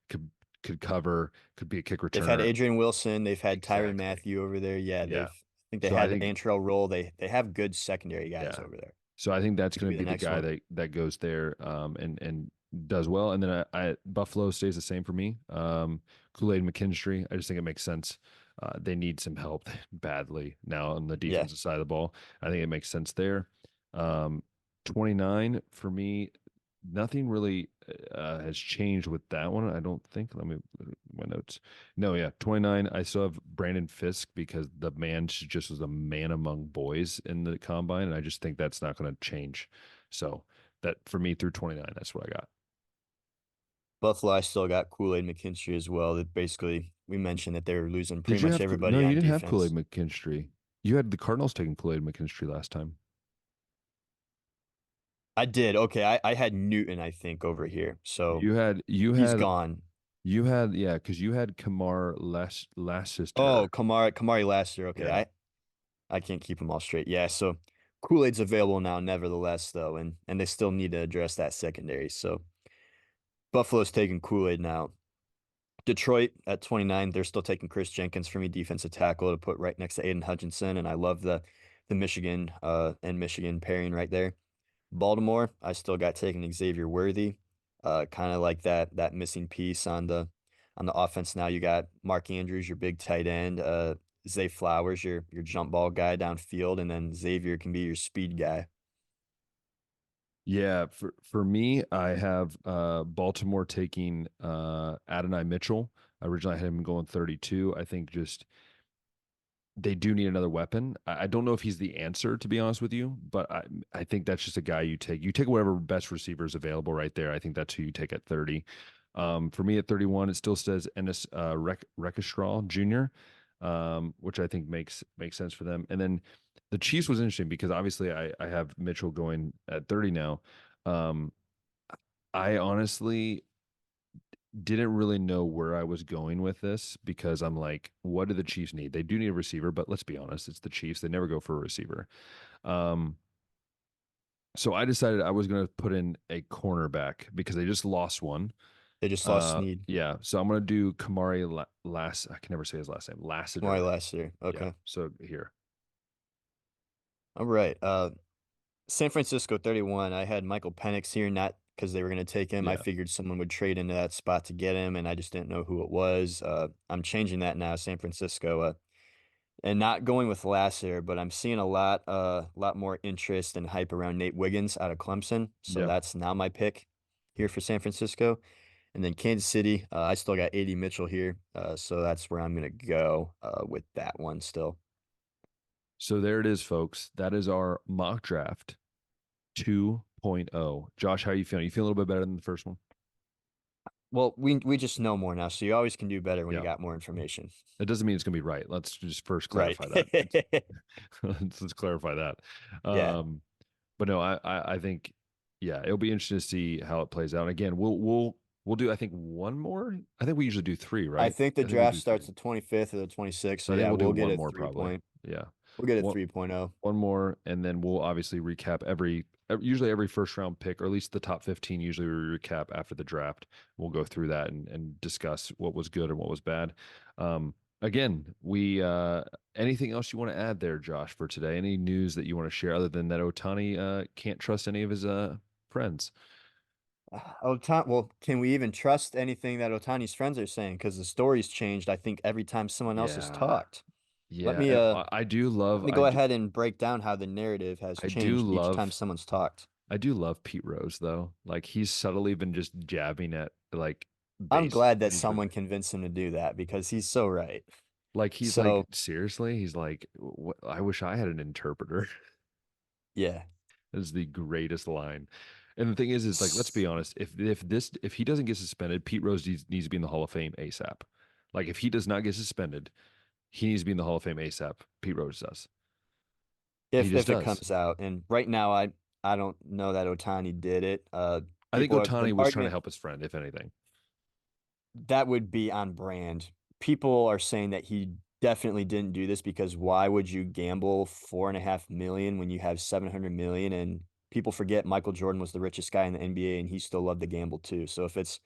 could cover, could be a kick They've had returner. Adrian Wilson, they've had Tyron Exactly. Matthew over there. Yeah, Yeah. think they So I had think, Antrell Roll. They have good secondary guys yeah. over there. So I think that's He could going be to the be the next guy one. that goes there and does well. And then Buffalo stays the same for me. Kool-Aid McKinstry, I just think it makes sense. They need some help badly now on the Yeah. defensive side of the ball. I think it makes sense there. Um, 29 for me, nothing really has changed with that one. I don't think. Let me my notes. No, yeah, 29. I still have Brandon Fisk because the man just was a man among boys in the combine, and I just think that's not going to change. So that for me through 29, that's what I got. Buffalo, I still got Kool-Aid McKinstry as well. That basically we mentioned that they were losing Did pretty you much have no? everybody You on didn't have Kool Aid defense. McKinstry. You had the Cardinals taking Kool Aid McKinstry last time. I did. Okay, I had Newton, I think, over here. So You had you he's had gone. you had yeah, because you had Kamar Oh, Lassiter. Kamari last year. Okay, Yeah. I can't keep them all straight. Yeah, so Kool-Aid's available now, nevertheless, though, and they still need to address that secondary. So Buffalo's taking Kool-Aid now. Detroit at 29, they're still taking Chris Jenkins for me, defensive tackle to put right next to Aiden Hutchinson, and I love the Michigan and Michigan pairing right there. Baltimore, I still got taking Xavier Worthy, kind of like that missing piece on the offense. Now you got Mark Andrews, your big tight end, Zay Flowers, your jump ball guy downfield, and then Xavier can be your speed guy. Yeah, for me, I have Baltimore taking Adonai Mitchell. Originally, I had him going 32. I think just they do need another weapon. I don't know if he's the answer, to be honest with you, but I think that's just a guy you take. You take whatever best receiver is available right there. I think that's who you take at 30. For me at 31, it still says Ennis Rekestraw Jr., which I think makes sense for them. And then the Chiefs was interesting because obviously I have Mitchell going at 30 now. Um, I honestly didn't really know where I was going with this because I'm like, what do the Chiefs need? They do need a receiver, but let's be honest, it's the Chiefs. They never go for a receiver. Um, so I decided I was going to put in a cornerback because they just lost one. They just lost Snead. Yeah, so I'm going to do Kamari I can never say his last name. Kamari Lassiter. last year. Yeah. Okay. So here. All right. San Francisco 31. I had Michael Penix here, not because they were going to take him. I Yeah. figured someone would trade into that spot to get him, and I just didn't know who it was. I'm changing that now, San Francisco, and not going with Lassiter, but I'm seeing a lot more interest and hype around Nate Wiggins out of Clemson. So Yeah. that's now my pick here for San Francisco. And then Kansas City, I still got A.D. Mitchell here, so that's where I'm going to go with that one still. So there it is, folks. That is our mock draft 2.0. Josh, how are you feeling? You feel a little bit better than the first one? Well, we just know more now, so you always can do better when you Yeah. got more information. That doesn't mean it's going to be right. Let's just first Right. clarify that. Let's clarify that. Yeah. But no, I think yeah, it'll be interesting to see how it plays out. Again, we'll do I think one more. I think we usually do three, I right? think the I think we'll draft do three. starts the 25th or the 26th. So So I think yeah, we'll do we'll get one a more three probably. point. Yeah. We'll get a One 3.0. one more, and then we'll obviously recap usually every first round pick, or at least the top 15. Usually we recap after the draft. We'll go through that and discuss what was good and what was bad. Again, we anything else you want to add there, Josh, for today? Any news that you want to share other than that Otani can't trust any of his friends? Well, can we even trust anything that Otani's friends are saying? Because the story's changed, I think, every time someone else has Yeah. talked. Let Yeah, me and uh love let me go ahead and break down how the narrative has I do changed each time love someone's talked. I do love Pete Rose though. Like he's subtly been just jabbing at like I'm base glad and that he's been someone convinced him to do that because he's so right. like he's like So, seriously, he's like I wish I had an interpreter. yeah. That is the greatest line. And the thing is like let's be honest, if he doesn't get suspended, Pete Rose needs to be in the Hall of Fame ASAP. Like if he does not get suspended, he needs to be in the Hall of Fame ASAP. Pete Rose does. He just If it does. comes out. And right now, I don't know that Otani did it. I think The Otani was trying to argument help his friend, if anything. that would be on brand. People are saying that he definitely didn't do this because why would you gamble 4.5 million when you have 700 million? And people forget Michael Jordan was the richest guy in the NBA and he still loved to gamble too. So if it's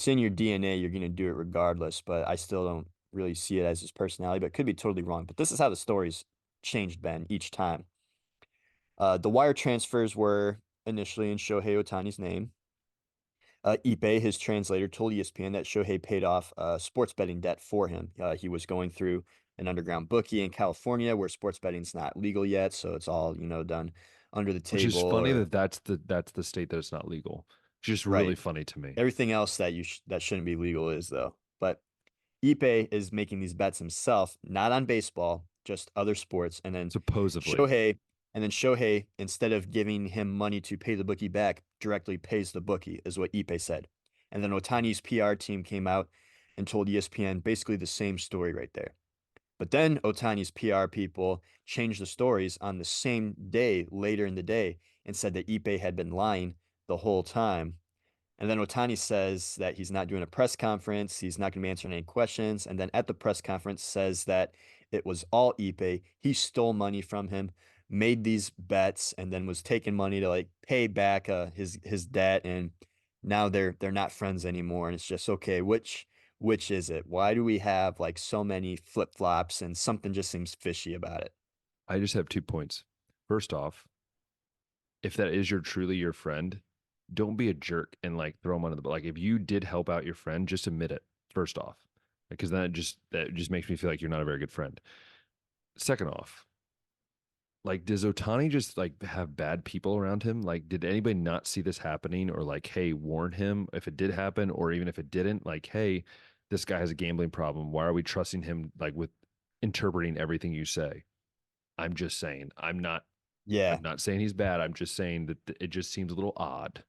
in your DNA, you're going to do it regardless. But I still don't really see it as his personality, but could be totally wrong. But this is how the story's changed been each time. The wire transfers were initially in Shohei Ohtani's name. Ipe, his translator, told ESPN that Shohei paid off sports betting debt for him. He was going through an underground bookie in California where sports betting's not legal yet, so it's all, done under the Which is table funny or that that's the state that it's not legal. It's just really right. funny to me. Everything else that that shouldn't be legal is though. But Ipe is making these bets himself, not on baseball, just other sports. Supposedly. Shohei, and then Shohei, instead of giving him money to pay the bookie back, directly pays the bookie, is what Ipe said. And then Otani's PR team came out and told ESPN basically the same story right there. But then Otani's PR people changed the stories on the same day later in the day and said that Ipe had been lying the whole time. And then Otani says that he's not doing a press conference. He's not going to be answering any questions. And then at the press conference says that it was all Ipe. He stole money from him, made these bets, and then was taking money to like pay back his debt. And now they're not friends anymore. And it's just okay, which is it? Why do we have like so many flip-flops and something just seems fishy about it? I just have 2 points. First off, if that is truly your friend, don't be a jerk and like throw them under the, like if you did help out your friend, just admit it first off, because then that just makes me feel like you're not a very good friend. Second off, like does Otani just like have bad people around him? Like did anybody not see this happening, or like hey, warn him if it did happen, or even if it didn't, like hey, this guy has a gambling problem. Why are we trusting him like with interpreting everything you say? I'm just saying. I'm Yeah, not saying he's bad. I'm just saying that it just seems a little odd,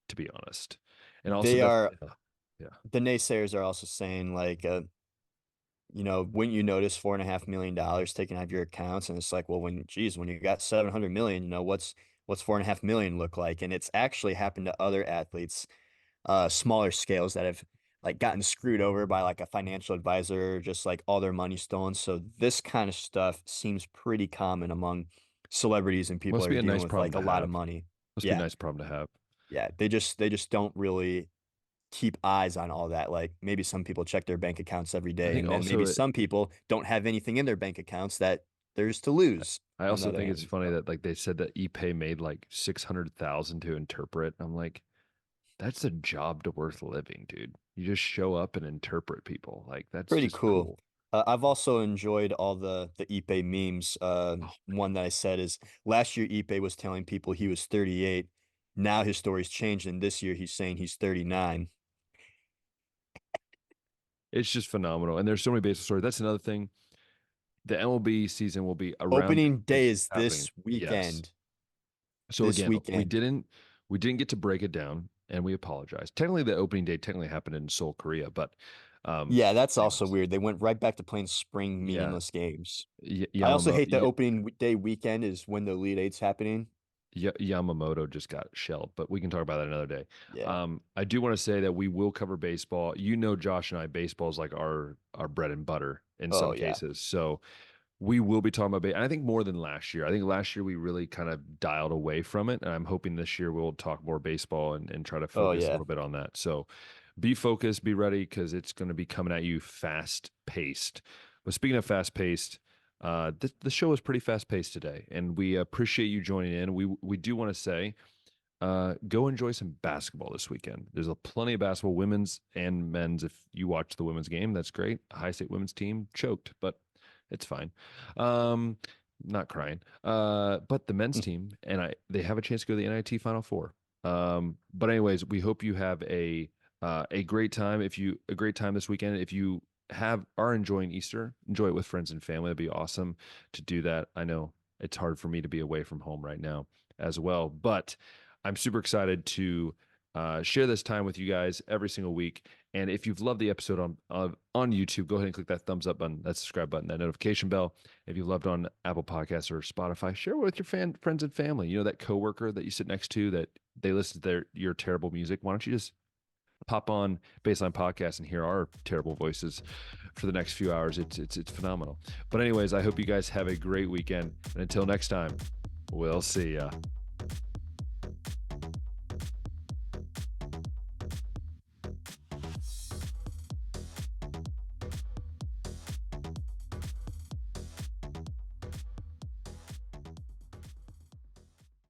to be honest. And also they the are. yeah. The naysayers are also saying like, wouldn't you notice $4.5 million taken out of your accounts? And it's like, well, when you got 700 million, what's 4.5 million look like? And it's actually happened to other athletes, smaller scales that have like gotten screwed over by like a financial advisor, just like all their money stolen. So this kind of stuff seems pretty common among celebrities and people Must that be are a dealing nice with problem like to a lot of have. money. Must be a Yeah. nice problem to have. Yeah. They just don't really keep eyes on all that. Like maybe some people check their bank accounts every I day, think and then maybe also some people don't have anything in their bank accounts that there's to lose I on the also other think it's hand. funny So that like they said that Ipe made like 600,000 to interpret. I'm like, that's a job to worth living, dude. You just show up and interpret people. Like that's pretty just cool. cool. I've also enjoyed all the Ipe memes. Oh, One that I said is last year Ipe was telling people he was 38. Now his story's changed, and this year he's saying he's 39. it's just phenomenal. And there's so many baseball stories. That's another thing. The MLB season will be around Opening day it's is happening. this Yes. weekend. So This again, weekend. we didn't get to break it down, and we apologize. Technically, the opening day technically happened in Seoul, Korea, but um, Yeah, that's also anyways, weird. They went right back to playing spring yeah, meaningless games. I also Yamamoto hate the day weekend is when the Elite Eight's happening. Yamamoto just got shelled, but we can talk about that another day. Yeah. I do want to say that we will cover baseball. You know, Josh and I, baseball is like our bread and butter in Oh some yeah. cases. So we will be talking about baseball. And I think more than last year. I think last year we really kind of dialed away from it. And I'm hoping this year we'll talk more baseball and try to Oh focus a yeah. little bit on that. So be focused, be ready, because it's going to be coming at you fast paced. But speaking of fast paced, the show is pretty fast paced today, and we appreciate you joining in. We do want to say, go enjoy some basketball this weekend. There's a plenty of basketball, women's and men's. If you watch the women's game, that's great. High State women's team choked, but it's fine. Um, not crying. But the men's team and they have a chance to go to the NIT Final Four. But anyways, we hope you have a great time. A great time this weekend. If you are enjoying Easter, enjoy it with friends and family. It'd be awesome to do that. I know it's hard for me to be away from home right now as well, but I'm super excited to share this time with you guys every single week. And if you've loved the episode on YouTube, go ahead and click that thumbs up button, that subscribe button, that notification bell. If you loved on Apple Podcasts or Spotify, share it with your friends and family. You know, that coworker that you sit next to that they listen to your terrible music. Why don't you just pop on Baseline Podcast and hear our terrible voices for the next few hours? It's phenomenal. But anyways, I hope you guys have a great weekend. And until next time, we'll see ya.